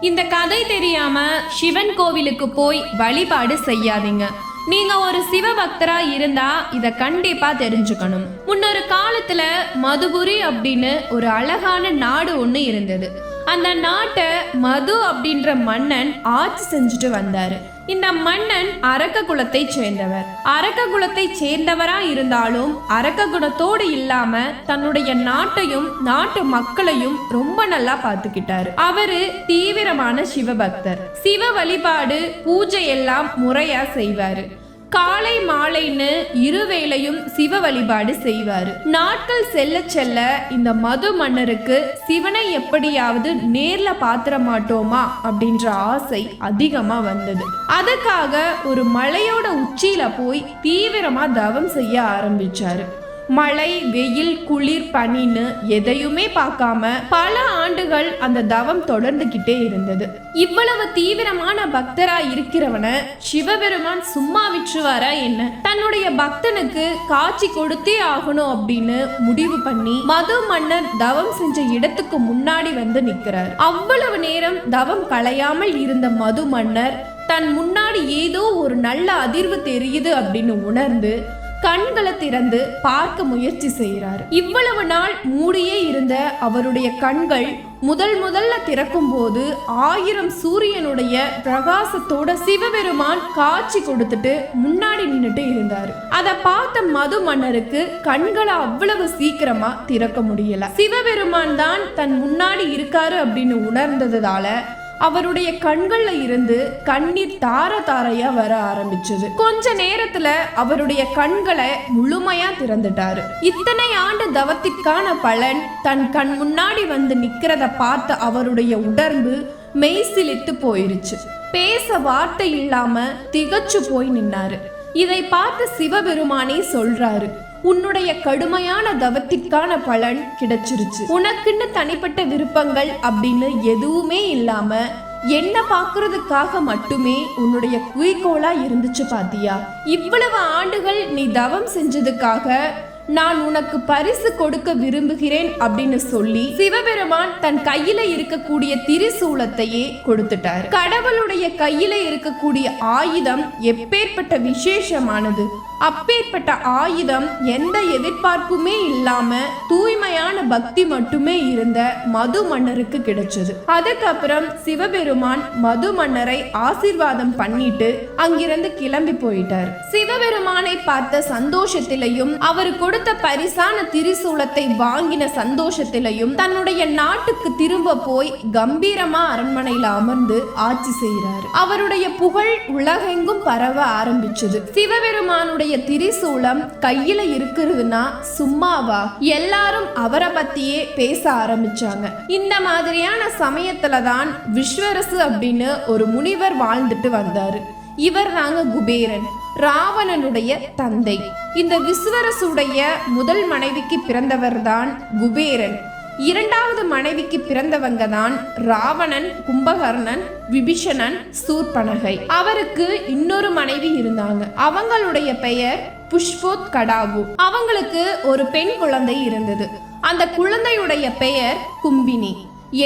இந்த கதை தெரியாம சிவன் கோவிலுக்கு போய் வழிபாடு செய்யாதீங்க. நீங்க ஒரு சிவபக்தரா இருந்தா இத கண்டிப்பா தெரிஞ்சுக்கணும். முன்னொரு காலத்துல மதுபுரி அப்படின்னு ஒரு அழகான நாடு ஒண்ணு இருந்தது. அந்த நாட்டை மது அப்படின்ற மன்னன் ஆட்சி செஞ்சுட்டு வந்தாரு. இந்த மன்னன் அரக்க குலத்தை சேர்ந்தவர். அரக்க குலத்தை சேர்ந்தவரா இருந்தாலும் அரக்க குணத்தோடு இல்லாம தன்னுடைய நாட்டையும் நாட்டு மக்களையும் ரொம்ப நல்லா பார்த்துக்கிட்டாரு. அவரு தீவிரமான சிவபக்தர். சிவ வழிபாடு பூஜை எல்லாம் முறையா செய்வாரு. காலை மாலைன்னு இருவேளையும் சிவ வழிபாடு செய்வாரு. நாட்கள் செல்ல செல்ல இந்த மது மன்னருக்கு சிவனை எப்படியாவது நேர்ல பாத்திர மாட்டோமா அப்படின்ற ஆசை அதிகமா வந்தது. அதுக்காக ஒரு மலையோட உச்சியில போய் தீவிரமா தவம் செய்ய ஆரம்பிச்சாரு. மழை, வெயில், குளிர், பனின்னு எதையுமே பார்க்காம பல ஆண்டுகள் அந்த தவம் தொடர்ந்துகிட்டே இருந்தது. இவ்வளவு தீவிரமான பக்தரா இருக்கிறவன சிவபெருமான் சும்மா விற்றுவாரா என்ன? தன்னுடைய பக்தனுக்கு காட்சி கொடுத்தே ஆகணும் அப்படின்னு முடிவு பண்ணி மது மன்னர் தவம் செஞ்ச இடத்துக்கு முன்னாடி வந்து நிக்கிறார். அவ்வளவு நேரம் தவம் களையாமல் இருந்த மது மன்னர் தன் முன்னாடி ஏதோ ஒரு நல்ல அதிர்வு தெரியுது அப்படின்னு உணர்ந்து கண்களை திறந்து பார்க்க முயற்சி செய்கிறார். இவ்வளவு நாள் மூடியே இருந்த அவருடைய கண்கள் முதல்ல திறக்கும் போது 1000 சூரியனுடைய பிரகாசத்தோட சிவபெருமான் காட்சி கொடுத்துட்டு முன்னாடி நின்னுட்டு இருந்தாரு. அதை பார்த்த மது மன்னருக்கு கண்களை அவ்வளவு சீக்கிரமா திறக்க முடியல. சிவபெருமான் தான் தன் முன்னாடி இருக்காரு அப்படின்னு உணர்ந்ததால அவருடைய கண்கள்ல இருந்து கண்ணீர் தாரையா வர ஆரம்பிச்சது. கொஞ்ச நேரத்துல அவருடைய கண்களை முழுமையா திறந்துட்டாரு. இத்தனை ஆண்டு தவத்திற்கான பலன் தன் கண் முன்னாடி வந்து நிக்கிறத பார்த்த அவருடைய உடம்பு மெய்சிலித்து போயிருச்சு. பேச வார்த்தை இல்லாம திகச்சு போய் நின்னாரு. இதை பார்த்து சிவபெருமானே சொல்றாரு, உன்னுடைய கடுமையான தவத்திற்கான பலன் கிடைச்சிருச்சு. உனக்குன்னு தனிப்பட்ட விருப்பங்கள் அப்படின்னு எதுவுமே இல்லாம என்ன பாக்குறதுக்காக மட்டுமே உன்னுடைய குறிக்கோளா இருந்துச்சு பாத்தியா? இவ்வளவு ஆண்டுகள் நீ தவம் செஞ்சதுக்காக நான் உனக்கு பரிசு கொடுக்க விரும்புகிறேன் அப்படின்னு சொல்லி சிவபெருமான் தன் கையில இருக்கக்கூடிய திரிசூலத்தையே கொடுத்துட்டார். கடவுளுடைய கையில இருக்கக்கூடிய ஆயுதம் எப்பேற்பட்ட விசேஷமானது. அப்பேற்பட்ட ஆயுதம் எந்த எதிர்பார்ப்புமே இல்லாம தூய்மையான பக்தி மட்டுமே இருந்த மது மன்னருக்கு கிடைச்சது. அதுக்கப்புறம் சிவபெருமான் மது மன்னரை ஆசீர்வாதம் பண்ணிட்டு அங்கிருந்து கிளம்பி போயிட்டார். சிவபெருமானை பார்த்த சந்தோஷத்திலையும் அவர் கொடுத்த பரிசான திரிசூலத்தை வாங்கின சந்தோஷத்திலையும் தன்னுடைய நாட்டுக்கு திரும்ப போய் கம்பீரமா அரண்மனையில அமர்ந்து ஆட்சி செய்கிறார். அவருடைய புகழ் உலகெங்கும் பரவ ஆரம்பிச்சது. சிவபெருமானுடைய திரிசூலம் கையில இருக்கிறதுனா சும்மாவா? எல்லாரும் அவரை பத்தியே பேச ஆரம்பிச்சாங்க. இந்த மாதிரியான சமயத்துல தான் விஸ்வரசு அப்படின்னு ஒரு முனிவர் வாழ்ந்துட்டு வந்தாரு. இவர் தாங்க குபேரன், ராவணனுடைய தந்தை. இந்த விஸ்வரசுடைய முதல் மனைவிக்கு பிறந்தவர் தான் குபேரன். இரண்டாவது மனைவிக்கு பிறந்தவங்க தான் ராவணன், கும்பகர்ணன், விபீஷணன், சூர்பனகை. அவருக்கு இன்னொரு மனைவி இருந்தாங்க. அவங்களுடைய பெயர் புஷ்போத்கடாவு. அவங்களுக்கு ஒரு பெண் குழந்தை இருந்தது. அந்த குழந்தையுடைய பெயர் கும்பினி.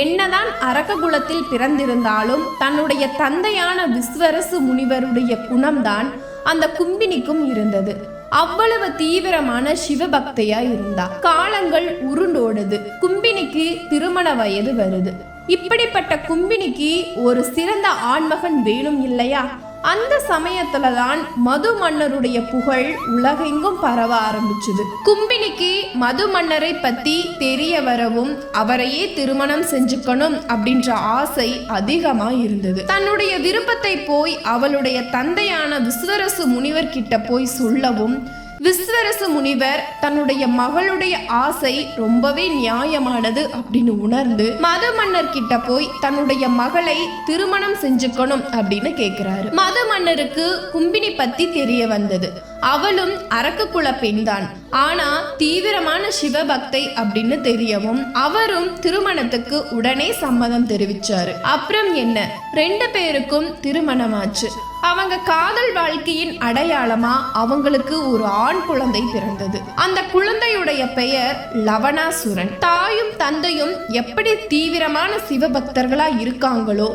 என்னதான் அரக்க குலத்தில் பிறந்திருந்தாலும் தன்னுடைய தந்தையான விஸ்வரசு முனிவருடைய குணம்தான் அந்த கும்பினிக்கும் இருந்தது. அவ்வளவு தீவிரமான சிவபக்தையா இருந்தா. காலங்கள் உருண்டோடுது. கும்பினிக்கு திருமண வயது வருது. இப்படிப்பட்ட கும்பினிக்கு ஒரு சிறந்த ஆண்மகன் வேணும் இல்லையா? அந்த சமயத்துலதான் மது மன்னருடைய புகழ் உலகெங்கும் பரவ ஆரம்பிச்சது. கும்பினிக்கு மது மன்னரை பத்தி தெரிய வரவும் அவரையே திருமணம் செஞ்சுக்கணும் அப்படின்ற ஆசை அதிகமா இருந்தது. தன்னுடைய விருப்பத்தை போய் அவளுடைய தந்தையான விஸ்வரசு முனிவர் கிட்ட போய் சொல்லவும் விஸ்வரசு முனிவர் தன்னுடைய மகளுடைய ஆசை ரொம்பவே நியாயமானது அப்படின்னு உணர்ந்து மது மன்னர் கிட்ட போய் தன்னுடைய மகளை திருமணம் செஞ்சுக்கணும் அப்படின்னு கேக்குறாரு. மது மன்னருக்கு கும்பினி பத்தி தெரிய வந்தது. அவளும் அரக்க குல பெண்தான், ஆனா தீவிரமான சிவபக்தை அப்படின்னு தெரியவும் அவரும் திருமணத்துக்கு உடனே சம்மதம் தெரிவிச்சாரு. அப்புறம் என்ன, 2 பேருக்கும் திருமணமாச்சு. அவங்க காதல் வாழ்க்கையின் அடையாளமா அவங்களுக்கு ஒரு ஆண் குழந்தை பிறந்தது. அந்த குழந்தையுடைய பெயர் லவணாசுரன். தாயும் தந்தையும் எப்படி தீவிரமான சிவபக்தர்களா இருக்காங்களோ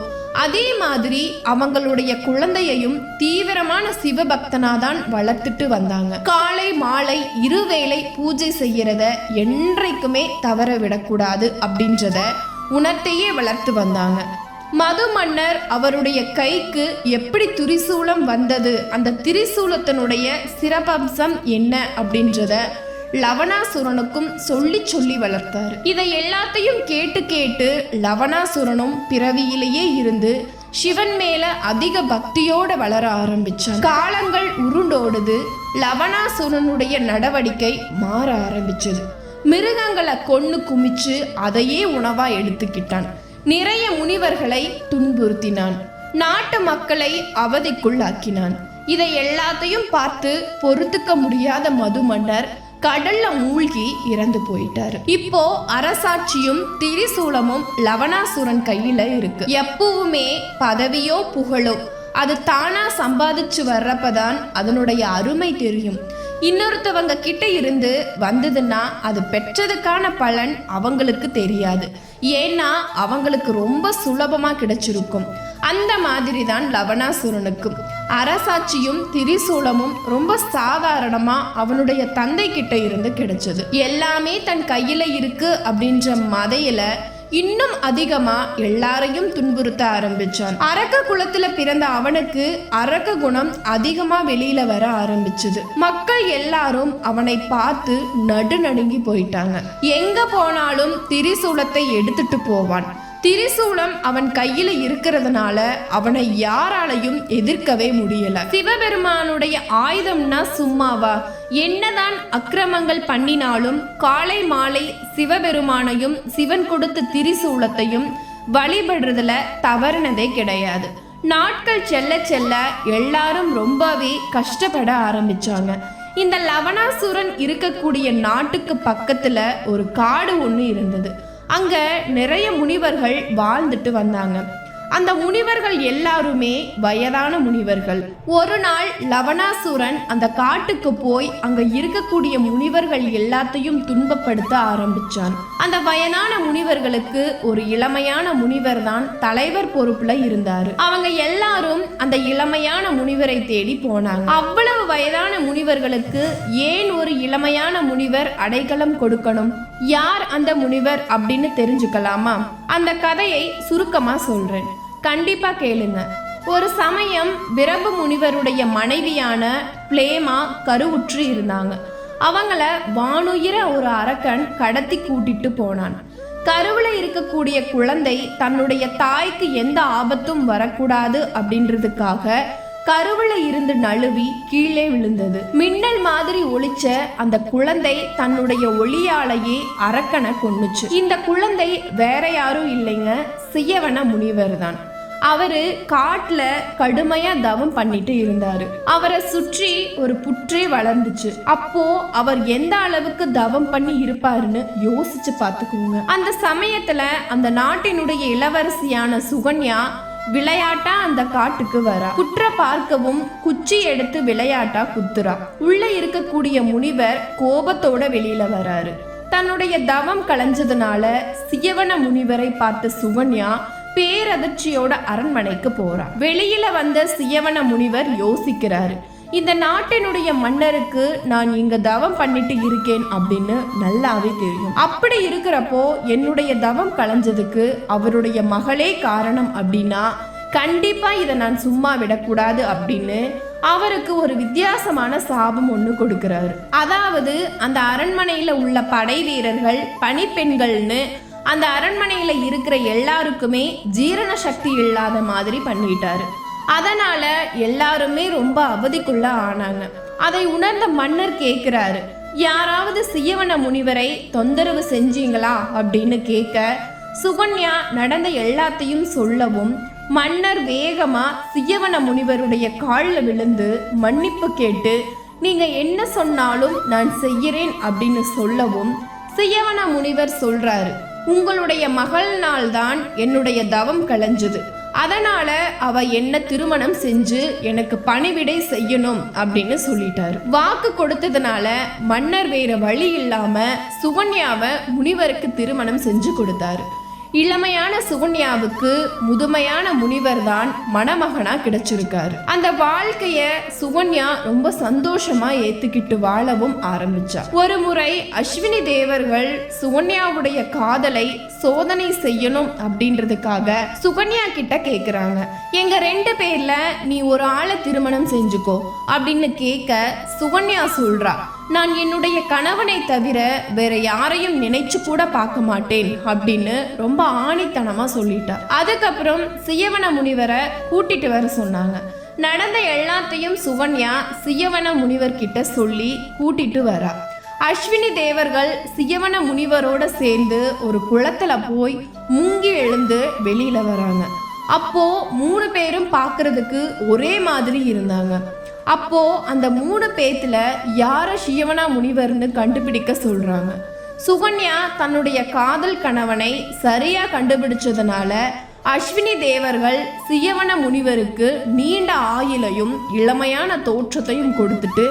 அதே மாதிரி அவங்களுடைய குழந்தையையும் தீவிரமான சிவபக்தனாதான் வளர்த்துட்டு வந்தாங்க. காலை மாலை இருவேளை பூஜை செய்யறத என்றைக்குமே தவற விடக்கூடாது அப்படின்றத உணர்த்தையே வளர்த்து வந்தாங்க. மது மன்னர் அவருடைய கைக்கு எப்படி திரிசூலம் வந்தது, அந்த திரிசூலத்தினுடைய சிறப்பம்சம் என்ன அப்படின்றத லவணாசுரனுக்கும் சொல்லி வளர்த்தாரு. இதை எல்லாத்தையும் கேட்டு லவணாசுரனும் பிறவியிலேயே இருந்து சிவன் மேல அதிக பக்தியோட வளர ஆரம்பிச்சான். காலங்கள் உருண்டோடுது. லவணாசுரனுடைய நடவடிக்கை மாற ஆரம்பிச்சது. மிருகங்களை கொன்னு குமிச்சு அதையே உணவா எடுத்துக்கிட்டான். நிறைய முனிவர்களை துன்புறுத்தினான். நாட்டு மக்களை அவதிக்குள்ளாக்கினான். இதை எல்லாத்தையும் பார்த்து பொறுத்துக்க முடியாத மது மன்னர் கடல்ல மூழ்கி இறந்து போயிட்டாரு. இப்போ அரசாட்சியும் திரிசூலமும் லவணாசுரன் கையில இருக்கு. எப்பவுமே பதவியோ புகழோ அது தானா சம்பாதிச்சு வர்றப்பதான் அதனுடைய அருமை தெரியும். இன்னொருத்தவங்க கிட்ட இருந்து வந்ததுன்னா அது பெற்றதுக்கான பலன் அவங்களுக்கு தெரியாது. ஏன்னா அவங்களுக்கு ரொம்ப சுலபமா கிடைச்சிருக்கும். அந்த மாதிரி தான் லவணாசுரனுக்கும் அரசாட்சியும் திரிசூலமும் ரொம்ப சாதாரணமா அவனுடைய தந்தை கிட்ட இருந்து கிடைச்சது. எல்லாமே தன் கையில இருக்கு அப்படின்ற மதையில இன்னும் அதிகமா எல்லாரையும் துன்புறுத்த ஆரம்பிச்சான். அரக்க குலத்துல பிறந்த அவனுக்கு அரக்க குணம் அதிகமா வெளியில வர ஆரம்பிச்சது. மக்கள் எல்லாரும் அவனை பார்த்து நடுநடுங்கி போயிட்டாங்க. எங்க போனாலும் திரிசூலத்தை எடுத்துட்டு போவான். திரிசூலம் அவன் கையில இருக்கிறதுனால அவனை யாராலையும் எதிர்க்கவே முடியல. சிவபெருமானுடைய ஆயுதம்னா சும்மாவா? என்னதான் அக்கிரமங்கள் பண்ணினாலும் காலை மாலை சிவபெருமானையும் சிவன் கொடுத்த திரிசூலத்தையும் வழிபடுறதுல தவறுனதே கிடையாது. நாட்கள் செல்ல செல்ல எல்லாரும் ரொம்பவே கஷ்டப்பட ஆரம்பிச்சாங்க. இந்த லவணாசுரன் இருக்கக்கூடிய நாட்டுக்கு பக்கத்துல ஒரு காடு ஒன்று இருந்தது. அங்க நிறைய முனிவர்கள் வாழ்ந்துட்டு வந்தாங்க. அந்த முனிவர்கள் எல்லாருமே வயதான முனிவர்கள். ஒரு நாள் லவணாசுரன் அந்த காட்டுக்கு போய் அங்க இருக்கக்கூடிய முனிவர்கள் எல்லாத்தையும் துன்பப்படுத்த ஆரம்பிச்சான். அந்த வயதான முனிவர்களுக்கு ஒரு இளமையான முனிவர் தான் தலைவர் பொறுப்புல இருந்தாரு. அவங்க எல்லாரும் அந்த இளமையான முனிவரை தேடி போனாங்க. அவ்வளவு வயதான முனிவர்களுக்கு ஏன் ஒரு இளமையான முனிவர் அடைக்கலம் கொடுக்கணும்? யார் அந்த முனிவர் அப்படின்னு தெரிஞ்சுக்கலாமா? அந்த கதையை சுருக்கமா சொல்றேன், கண்டிப்பா கேளுங்க. ஒரு சமயம் பிரபு முனிவருடைய மனைவியான பிளேமா கருவுற்று இருந்தாங்க. அவங்கள வானுயிர ஒரு அரக்கன் கடத்தி கூட்டிட்டு போனான். கருவுல இருக்கக்கூடிய குழந்தை தன்னுடைய தாய்க்கு எந்த ஆபத்தும் வரக்கூடாது அப்படின்றதுக்காக கருவுல இருந்து நழுவி கீழே விழுந்தது. மின்னல் மாதிரி ஒளிச்ச அந்த குழந்தை தன்னுடைய ஒளியாலேயே அரக்கனை கொன்னுச்சு. இந்த குழந்தை வேற யாரும் இல்லைங்க, சியவன முனிவர் தான். அவரு காட்டுல கடுமையா தவம் பண்ணிட்டு இருந்தாரு. அவரை சுற்றி ஒரு புற்றே வளர்ந்துச்சு. அப்போ அவர் எந்த அளவுக்கு தவம் பண்ணி இருப்பாருன்னு யோசிச்சு பார்த்துக்கோங்க. அந்த சமயத்துல அந்த நாட்டினுடைய இளவரசியான சுகன்யா விளையாட்டா அந்த காட்டுக்கு வரா. குற்ற பார்க்கவும் குச்சி எடுத்து விளையாட்டா குத்துறா. உள்ள இருக்கக்கூடிய முனிவர் கோபத்தோட வெளியில வராரு. தன்னுடைய தவம் களைஞ்சதுனால சியவன முனிவரை பார்த்த சுகன்யா பேரதிர்ச்சியோட அரண்மனைக்கு போறா. வெளியில வந்த சியவன முனிவர் யோசிக்கிறாரு, இந்த நாட்டினுடைய மன்னருக்கு நான் இங்க தவம் பண்ணிட்டு இருக்கேன் அப்படின்னு நல்லாவே தெரியும். அப்படி இருக்கிறப்போ என்னுடைய தவம் களைஞ்சதுக்கு அவருடைய மகளே காரணம் அப்படின்னா கண்டிப்பா இதை நான் சும்மா விடக்கூடாது அப்படின்னு அவருக்கு ஒரு வித்தியாசமான சாபம் ஒன்று கொடுக்கிறாரு. அதாவது அந்த அரண்மனையில உள்ள படை வீரர்கள் பணிப்பெண்கள்னு அந்த அரண்மனையில இருக்கிற எல்லாருக்குமே ஜீரண சக்தி இல்லாத மாதிரி பண்ணிட்டாரு. அதனால எல்லாருமே ரொம்ப அவதிக்குள்ள ஆனாங்க. அதை உணர்ந்த மன்னர் கேட்கிறாரு, யாராவது சியவன முனிவரை தொந்தரவு செஞ்சீங்களா அப்படின்னு கேட்க சுகன்யா நடந்த எல்லாத்தையும் சொல்லவும் மன்னர் வேகமா சியவன முனிவருடைய காலில் விழுந்து மன்னிப்பு கேட்டு நீங்க என்ன சொன்னாலும் நான் செய்கிறேன் அப்படின்னு சொல்லவும் சியவன முனிவர் சொல்றாரு, உங்களுடைய மகள்னால்தான் என்னுடைய தவம் களைஞ்சது. அதனால அவ என்ன திருமணம் செஞ்சு எனக்கு பணிவிடை செய்யணும் அப்படின்னு சொல்லிட்டாரு. வாக்கு கொடுத்ததுனால மன்னர் வேற வழி இல்லாம சுகன்யாவை முனிவருக்கு திருமணம் செஞ்சு கொடுத்தாரு. இளமையான சுகன்யாவுக்கு முதுமையான முனிவர் தான் மணமகனா கிடைச்சிருக்காரு. அந்த வாழ்க்கைய சுகன்யா ரொம்ப சந்தோஷமா ஏத்துக்கிட்டு வாழவும் ஆரம்பிச்சா. ஒரு முறை அஸ்வினி தேவர்கள் சுகன்யாவுடைய காதலை சோதனை செய்யணும் அப்படின்றதுக்காக சுகன்யா கிட்ட கேக்குறாங்க, எங்க 2 பேர்ல நீ ஒரு ஆளை திருமணம் செஞ்சுக்கோ அப்படின்னு கேட்க சுகன்யா சொல்றா, நான் என்னுடைய கணவனை தவிர வேற யாரையும் நினைச்சு கூட பார்க்க மாட்டேன் அப்படின்னு ரொம்ப ஆணித்தனமா சொல்லிட்டா. அதுக்கப்புறம் சியவன முனிவரை கூட்டிட்டு வர சொன்னாங்க. நடந்த எல்லாத்தையும் சுகன்யா சியவன முனிவர் கிட்ட சொல்லி கூட்டிட்டு வரா. அஸ்வினி தேவர்கள் சியவன முனிவரோட சேர்ந்து ஒரு குளத்துல போய் முங்கி எழுந்து வெளியில வராங்க. அப்போ 3 பேரும் பார்க்கறதுக்கு ஒரே மாதிரி இருந்தாங்க. அப்போ அந்த 3 பேத்துல யார சியவன முனிவர்னு கண்டுபிடிக்க சொல்றாங்க. சுகன்யா தன்னுடைய காதல் கணவனை சரியா கண்டுபிடிச்சதுனால அஸ்வினி தேவர்கள் சியவன முனிவருக்கு நீண்ட ஆயுளையும் இளமையான தோற்றத்தையும் கொடுத்துட்டு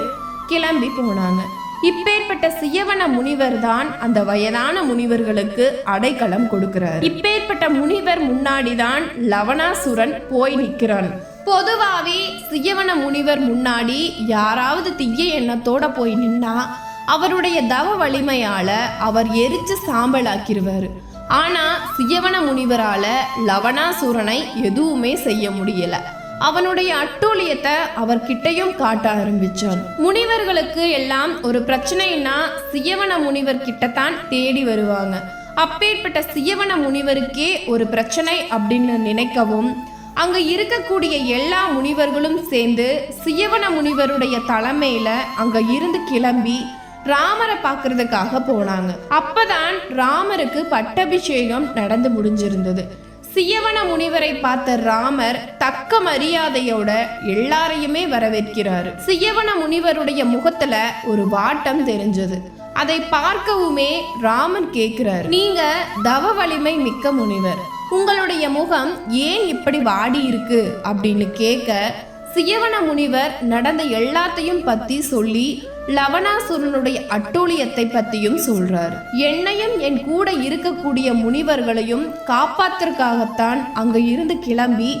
கிளம்பி போனாங்க. இப்பேற்பட்ட சியவன முனிவர் தான் அந்த வயதான முனிவர்களுக்கு அடைக்கலம் கொடுக்கிறார். இப்பேற்பட்ட முனிவர் முன்னாடிதான் லவணாசுரன் போய் நிற்கிறான். பொதுவாவே சியவன முனிவர் முன்னாடி யாராவது தீய எண்ணத்தோட போய் நின்னா அவருடைய தவ வலிமையால அவர் எரிச்சு சாம்பலாக்கிடுவாரு. ஆனா சியவன முனிவரால லவணாசுரனை எதுவுமே செய்ய முடியல. அவனுடைய அட்டூழியத்தை அவர்கிட்டையும் காட்ட ஆரம்பிச்சான். முனிவர்களுக்கு எல்லாம் ஒரு பிரச்சனைன்னா சியவன முனிவர் கிட்டத்தான் தேடி வருவாங்க. அப்பேற்பட்ட சியவன முனிவருக்கே ஒரு பிரச்சனை அப்படின்னு நினைக்கவும் அங்க இருக்கக்கூடிய எல்லா முனிவர்களும் சேர்ந்து சியவன முனிவருடைய தலைமையில அங்க இருந்து கிளம்பி ராமரை பார்க்கறதுக்காக போனாங்க. அப்பதான் ராமருக்கு பட்டாபிஷேகம் நடந்து முடிஞ்சிருந்தது. சியவன முனிவரை பார்த்த ராமர் தக்க மரியாதையோட எல்லாரையுமே வரவேற்கிறாரு. சியவன முனிவருடைய முகத்துல ஒரு வாட்டம் தெரிஞ்சது. அதை பார்க்கவுமே ராமன் கேட்கிறார், நீங்க தவ வலிமை மிக்க முனிவர், உங்களுடைய முகம் ஏன் இப்படி வாடி இருக்கு அப்படின்னு கேட்க சியவன முனிவர் நடந்த எல்லாத்தையும் பத்தி சொல்லி லவணாசுரனுடைய அட்டூழியத்தை பத்தியும் சொல்றார். என்னையும் என் கூட இருக்கக்கூடிய முனிவர்களையும் காப்பாத்துறதுக்காகத்தான் அங்க இருந்து கிளம்பி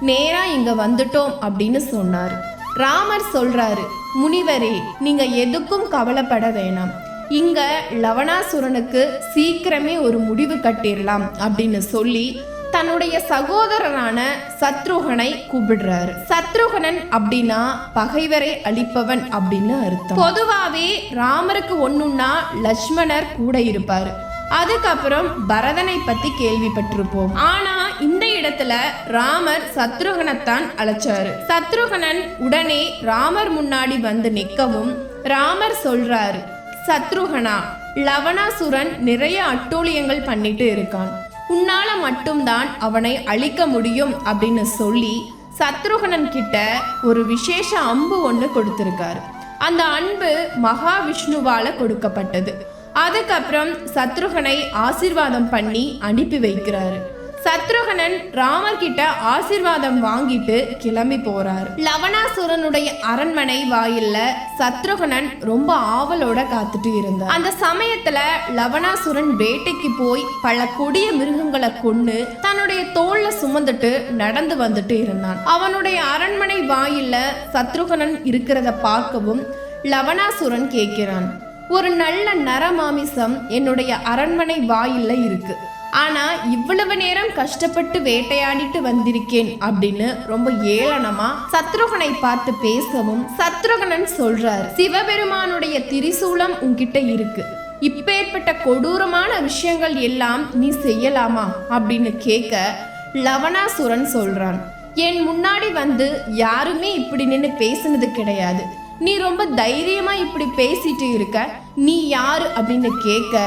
நேரா இங்க வந்துட்டோம் அப்படின்னு சொன்னார். ராமர் சொல்றாரு, முனிவரே நீங்க எதுக்கும் கவலைப்பட வேணாம், இங்க லவணாசுரனுக்கு சீக்கிரமே ஒரு முடிவு கட்டிடலாம் அப்படின்னு சொல்லி தன்னுடைய சகோதரனான சத்ருகனை கூப்பிடுறாரு. சத்ருகனன் அப்படின்னா பகைவரை அழிப்பவன் அப்படின்னு அர்த்தம். பொதுவாவே ராமருக்கு ஒண்ணுன்னா லட்சுமணர் கூட இருப்பாரு. அதுக்கப்புறம் பரதனை பத்தி கேள்விப்பட்டிருப்போம். ஆனா இந்த இடத்துல ராமர் சத்ருகனைத்தான் அழைச்சாரு. சத்ருகனன் உடனே ராமர் முன்னாடி வந்து நிற்கவும் ராமர் சொல்றாரு, சத்ருகனா, லவணாசுரன் நிறைய அட்டூழியங்கள் பண்ணிட்டு இருக்கான், உன்னால மட்டும்தான் அவனை அழிக்க முடியும் அப்படின்னு சொல்லி சத்ருகனன் கிட்ட ஒரு விசேஷ அம்பு ஒன்று கொடுத்திருக்காரு. அந்த அன்பு மகாவிஷ்ணுவால கொடுக்கப்பட்டது. அதுக்கப்புறம் சத்ருகனை ஆசீர்வாதம் பண்ணி அனுப்பி வைக்கிறாரு. சத்ருகனன் ராமர் கிட்ட ஆசீர்வாதம் வாங்கிட்டு கிளம்பி போறாரு. லவணாசுரனுடைய அரண்மனை வாயில்ல சத்ருகனன் ரொம்ப ஆவலோட காத்துட்டு இருந்தார். அந்த சமயத்துல லவணாசுரன் வேட்டைக்கு போய் பல கொடிய மிருகங்களை கொன்னு தன்னுடைய தோல்ல சுமந்துட்டு நடந்து வந்துட்டு இருந்தான். அவனுடைய அரண்மனை வாயில்ல சத்ருகனன் இருக்கிறத பார்க்கவும் லவணாசுரன் கேட்கிறான், ஒரு நல்ல நரமாமிசம் என்னுடைய அரண்மனை வாயில்ல இருக்கு, ஆனா இவ்வளவு நேரம் கஷ்டப்பட்டு வேட்டையாடிட்டு வந்திருக்கேன் அப்படின்னு ரொம்ப ஏளனமா சத்ருகனை பார்த்து பேசவும் சத்ருகனன் சொல்றாரு, சிவபெருமானுடைய திரிசூலம் உன்கிட்ட இருக்கு, இப்பேற்பட்ட கொடூரமான விஷயங்கள் எல்லாம் நீ செய்யலாமா அப்படின்னு கேட்க லவணாசுரன் சொல்றான், என் முன்னாடி வந்து யாருமே இப்படி நின்று பேசினது கிடையாது, நீ ரொம்ப தைரியமா இப்படி பேசிட்டு இருக்க, நீ யாரு அப்படின்னு கேட்க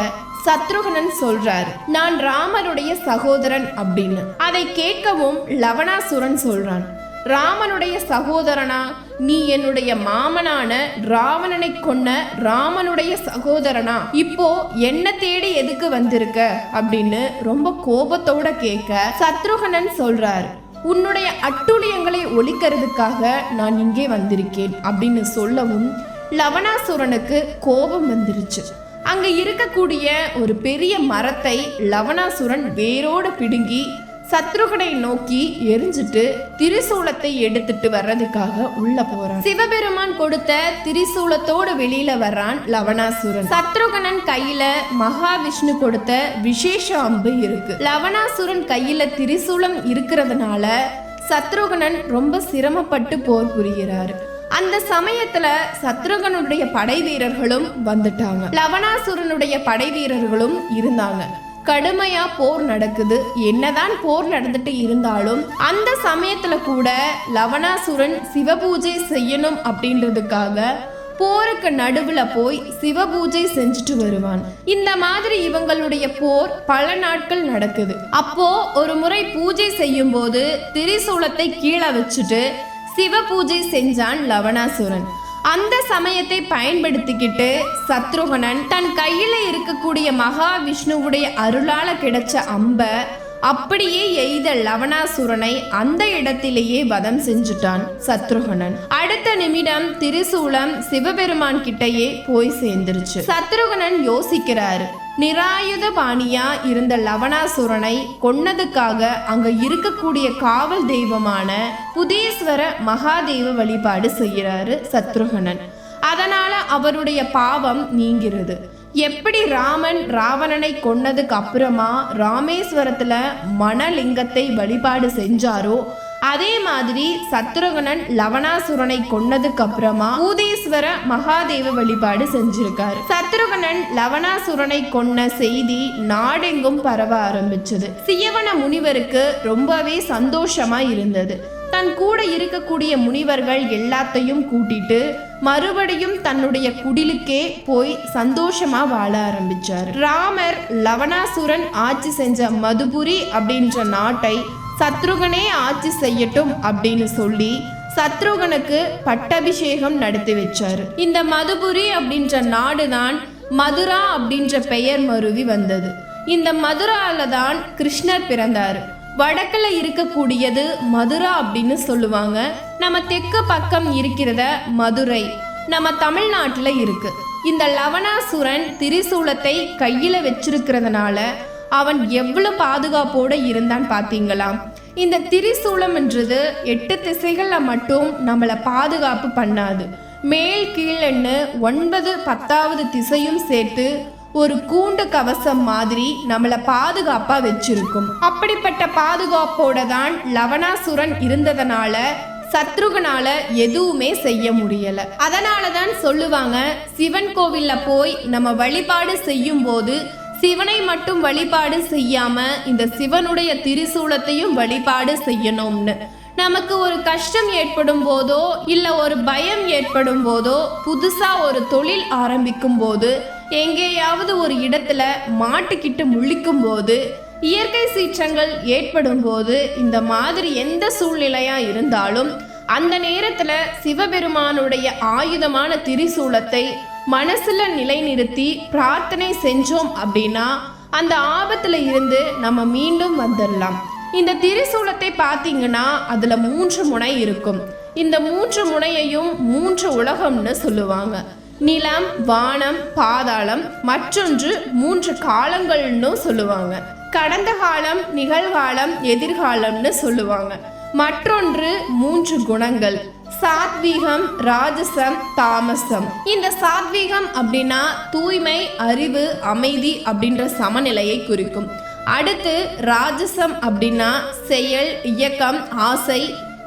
சத்ருகனன் சொல்றாரு, நான் ராமருடைய சகோதரன் அப்படின்னு. அதை கேட்கவும் லவணாசுரன் சொல்றான், ராமனுடைய சகோதரனா, நீ என்னுடைய மாமனான ராவணனை கொன்ன ராமனுடைய சகோதரனா? இப்போ என்ன தேடி எதுக்கு வந்திருக்க அப்படின்னு ரொம்ப கோபத்தோட கேட்க சத்ருகனன் சொல்றாரு, உன்னுடைய அட்டூழியங்களை ஒழிக்கிறதுக்காக நான் இங்கே வந்திருக்கேன் அப்படின்னு சொல்லவும் லவணாசுரனுக்கு கோபம் வந்துருச்சு. அங்க இருக்கக்கூடிய ஒரு பெரிய மரத்தை லவணாசுரன் வேரோடு பிடுங்கி சத்ருகனை நோக்கி எரிஞ்சிட்டு திரிசூலத்தை எடுத்துட்டு வர்றதுக்காக உள்ள போறான். சிவபெருமான் கொடுத்த திரிசூலத்தோடு வெளியில வர்றான் லவணாசுரன். சத்ருகனன் கையில மகாவிஷ்ணு கொடுத்த விசேஷ அம்பு இருக்கு. லவணாசுரன் கையில திரிசூலம் இருக்கிறதுனால சத்ருகனன் ரொம்ப சிரமப்பட்டு போர் புரிகிறாரு. அந்த சமயத்துல சத்ருகனுடைய படை வீரர்களும் வந்துட்டாங்க. லவணாசுரனுடைய படை வீரர்களும் இருந்தாங்க. கடுமையா போர் நடக்குது. என்னதான் போர் நடந்துட்டு இருந்தாலும் அந்த சமயத்துல கூட லவணாசுரன் சிவபூஜை செய்யணும் அப்படின்றதுக்காக போருக்கு நடுவுல போய் சிவபூஜை செஞ்சுட்டு வருவான். இந்த மாதிரி இவங்களுடைய போர் பல நாட்கள் நடக்குது. அப்போ ஒரு முறை பூஜை செய்யும் போது திரிசூலத்தை கீழே வச்சுட்டு சிவ பூஜை செஞ்சான் லவணாசுரன். அந்த சமயத்தை பயன்படுத்திக்கிட்டு சத்ருகனன் தன் கையில இருக்கக்கூடிய மகாவிஷ்ணுவுடைய அருளால கிடைச்ச அம்ப அப்படியே எய்த லவணாசுரனை அந்த இடத்திலேயே வதம் செஞ்சுட்டான் சத்ருகனன். அடுத்த நிமிடம் திரிசூலம் சிவபெருமான் கிட்டையே போய் சேர்ந்துருச்சு. சத்ருகனன் யோசிக்கிறாரு, நிராயுத பாணியா இருந்த லவணாசுரனை கொன்னதுக்காக அங்க இருக்கக்கூடிய காவல் தெய்வமான புதீஸ்வர மகாதேவ வழிபாடு செய்யறாரு சத்ருகனன். அதனால அவருடைய பாவம் நீங்கிறது. எப்படி ராமன் ராவணனை கொன்னதுக்கு அப்புறமா ராமேஸ்வரத்துல மணலிங்கத்தை வழிபாடு செஞ்சாரோ அதே மாதிரி சத்ருகனன் லவணாசுரனை கொன்னதுக்கு அப்புறமா பூதீஸ்வர மகாதேவ வழிபாடு செஞ்சிருக்காரு. சத்ருகனன் லவணாசுரனை கொன்ன செய்தி நாடெங்கும் பரவ ஆரம்பிச்சது. சியவன முனிவருக்கு ரொம்பவே சந்தோஷமா இருந்தது. தன் கூட இருக்கக்கூடிய முனிவர்கள் எல்லாத்தையும் கூட்டிட்டு மறுபடியும் தன்னுடைய குடிலுக்கே போய் சந்தோஷமா வாழ ஆரம்பிச்சார். ராமர் லவணாசுரன் ஆட்சி செஞ்ச மதுபுரி அப்படின்ற நாட்டை சத்ருகனே ஆட்சி செய்யட்டும் அப்படின்னு சொல்லி சத்ருகனுக்கு பட்டாபிஷேகம் நடத்தி வச்சாரு. இந்த மதுபுரி அப்படின்ற நாடுதான் மதுரா அப்படின்ற பெயர் மருவி வந்தது. இந்த மதுரால தான் கிருஷ்ணர் பிறந்தாரு. வடக்குல இருக்கக்கூடியது மதுரா அப்படின்னு சொல்லுவாங்க. நம்ம தெற்கு பக்கம் இருக்கிறத மதுரை நம்ம தமிழ்நாட்டுல இருக்கு. இந்த லவணாசுரன் திரிசூலத்தை கையில வச்சிருக்கிறதுனால அவன் எவ்வளவு பாதுகாப்போட இருந்தான் பாத்தீங்களா? இந்த திரிசூலம் என்றது 8 திசைகள்ல மட்டும் நம்மளை பாதுகாப்பு பண்ணாது. மேல் கீழன்னு 9 10வது திசையும் சேர்த்து ஒரு கூண்டு கவசம் மாதிரி நம்மளை பாதுகாப்பா வச்சிருக்கும். அப்படிப்பட்ட பாதுகாப்போட தான் லவணாசுரன் இருந்ததனால சத்ருகனால எதுவுமே செய்ய முடியல. அதனாலதான் சொல்லுவாங்க, சிவன் கோவில்ல போய் நம்ம வழிபாடு செய்யும் போது சிவனை மட்டும் வழிபாடு செய்யாம இந்த சிவனுடைய திரிசூலத்தையும் வழிபாடு செய்யணும்னு. நமக்கு ஒரு கஷ்டம் ஏற்படும் போதோ இல்ல ஒரு பயம் ஏற்படும் போதோ புதுசா ஒரு தொழில் ஆரம்பிக்கும் போது எங்கேயாவது ஒரு இடத்துல மாட்டிக்கிட்டு முழிக்கும் போது இயற்கை சீற்றங்கள் ஏற்படும் போது இந்த மாதிரி எந்த சூழ்நிலையா இருந்தாலும் அந்த நேரத்துல சிவபெருமானுடைய ஆயுதமான திரிசூலத்தை மனசுல நிலைநிறுத்தி பிரார்த்தனை செஞ்சோம் அப்படின்னா அந்த ஆபத்துல இருந்து நம்ம மீண்டும் வந்துடலாம். இந்த திரிசூலத்தை பார்த்தீங்கன்னா அதுல 3 முனை இருக்கும். இந்த 3 முனையையும் 3 உலகம்னு சொல்லுவாங்க. நிலம், வானம், பாதாளம், மற்றொன்று 3 காலங்கள்னு சொல்லுவாங்க. கடந்த காலம், நிகழ்காலம், எதிர்காலம்னு சொல்லுவாங்க. மற்றொன்று 3 குணங்கள், சாத்வீகம், ராஜசம், தாமசம். இந்த சாத்வீகம் அப்படின்னா தூய்மை, அறிவு, அமைதி அப்படின்ற சமநிலையை குறிக்கும். அடுத்து ராஜசம் அப்படின்னா செயல், இயக்கம், ஆசை.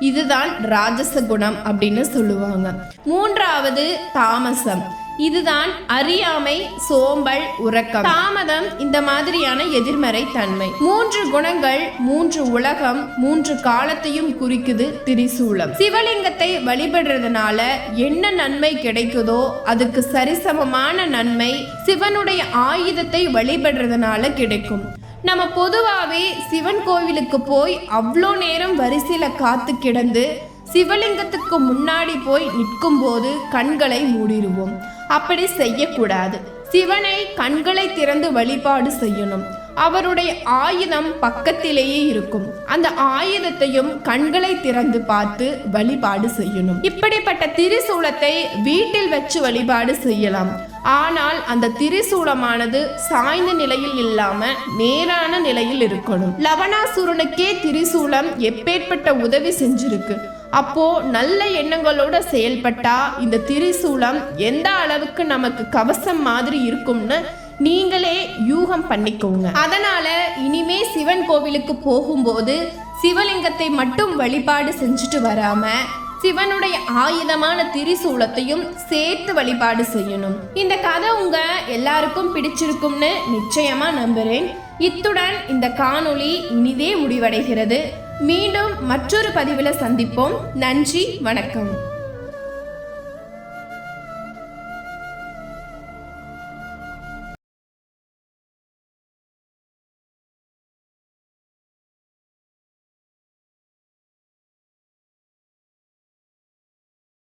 இதுதான் ராஜச குணம் அப்படின்னு சொல்லுவாங்க. 3வது தாமசம். இதுதான் அறியாமை, சோம்பல், உறக்கம், தாமதம், இந்த மாதிரியான எதிர்மறை தன்மை. 3 குணங்கள், 3 உலகம், 3 காலத்தையும் குறிக்குது திரிசூலம். சிவலிங்கத்தை வழிபடுறதுனால என்ன நன்மை கிடைக்குதோ அதுக்கு சரிசமமான நன்மை சிவனுடைய ஆயுதத்தை வழிபடுறதுனால கிடைக்கும். நம்ம பொதுவாகவே சிவன் கோவிலுக்கு போய் அவ்வளோ நேரம் வரிசையில் காத்து கிடந்து சிவலிங்கத்துக்கு முன்னாடி போய் நிற்கும் போது கண்களை மூடிடுவோம். அப்படி செய்யக்கூடாது. சிவனை கண்களை திறந்து வழிபாடு செய்யணும். அவருடைய ஆயுதம் பக்கத்திலேயே இருக்கும். அந்த ஆயுதத்தையும் கண்களை திறந்து பார்த்து வழிபாடு செய்யணும். இப்படிப்பட்ட திரிசூலத்தை வீட்டில் வச்சு வழிபாடு செய்யலாம். ஆனால் அந்த திரிசூலமானது சாய்ந்த நிலையில் இல்லாம நேரான நிலையில் இருக்கணும். லவணாசுரனுக்கே திரிசூலம் எப்பேற்பட்ட உதவி செஞ்சிருக்கு. அப்போ நல்ல எண்ணங்களோட செயல்பட்டா இந்த திரிசூலம் எந்த அளவுக்கு நமக்கு கவசம் மாதிரி இருக்கும்னு நீங்களே யூகம் பண்ணிக்கோங்க. அதனால இனிமே சிவன் கோவிலுக்கு போகும்போது சிவலிங்கத்தை மட்டும் வழிபாடு செஞ்சுட்டு வராம சிவனுடைய ஆயுதமான திரிசூலத்தையும் சேர்த்து வழிபாடு செய்யணும். இந்த கதை உங்க எல்லாருக்கும் பிடிச்சிருக்கும்னு நிச்சயமா நம்புறேன். இத்துடன் இந்த காணொளி இனிதே முடிவடைகிறது. மீண்டும் மற்றொரு பதிவில் சந்திப்போம். நன்றி, வணக்கம்.